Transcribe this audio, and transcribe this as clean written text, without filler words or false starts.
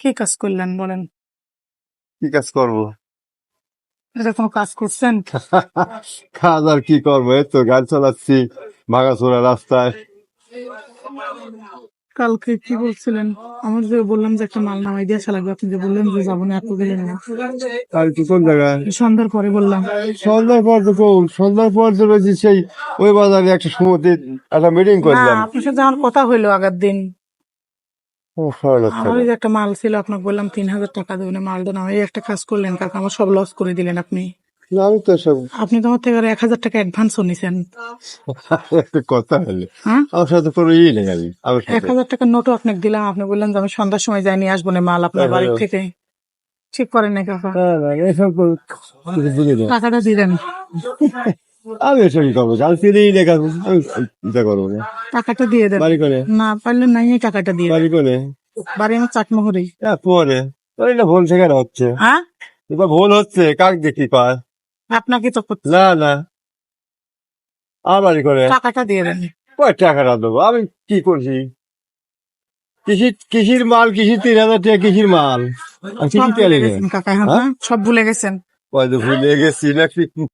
কি কাজ করলেন বলেন? কি কাজ করবো? এটা কোনো কাজ করছেন? কাজ আর কি করবো, এই তো গাড়ি চালাচ্ছি ভাঙাচোরা রাস্তায়। কালকে কি বলছিলেন? আমার যে বললাম যে একটা মাল নামাই দিয়ে আসা লাগবে, আপনি যে বললেন যে যাবো না, এত গেলেন না। আর কি কোন জায়গায়? সন্ধ্যার পরে বললাম। সন্ধ্যার পর তো সন্ধ্যার পর তো রয়েছে সেই ওই বাজারে একটা সমুদ্রে একটা মিটিং না, করলাম। আপনার সাথে আমার কথা হইলো আগের দিন। ও সরল আমার ওই যে একটা মাল ছিল, আপনাকে বললাম 3,000 টাকা দেবেন, মালটা না এই একটা কাজ করলেন কাকা, আমার সব লস করে দিলেন আপনি। আমি তো সব আপনি তো আমার থেকে আর 1,000 টাকা অ্যাডভান্সও নিছেন। একটা কথা হলে হ্যাঁ, আমার সাথে কোনো নেই, আমি আমার সাথে 1,000 টাকার নোটও আপনাকে দিলাম, আপনি বললেন যে আমি সন্ধ্যার সময় যাই নিয়ে আসবো না মাল আপনার বাড়ির থেকে। ঠিক করেন না কাকা, এসব বুঝি না। টাকাটা দিলেন। আমি এসবই করবো, আমি চিনেই লেখা আমি চিন্তা করবো না। টাকাটা দিয়ে দেন, বাড়ি করে না পারলে নাই এই টাকাটা দিয়ে দেন। বাড়ি করে বাড়ি আমার চাটমোহরেই। পরে ওই না ভুল সেখানে হচ্ছে, হ্যাঁ, এবার ভুল হচ্ছে কাক দেখি পায়। আপনাকে তো করতে- না না, আমার বাড়ি করে টাকাটা দিয়ে দেন। কয় টাকাটা দেবো, আমি কি করছি? কৃষির মাল, 3,000 টাকা কৃষির মাল, আর সব কৃষি তেলে ভুলে গেছেন কাকা, হ্যাঁ, সব ভুলে গেছেন। ভুলে গেছি নাকি?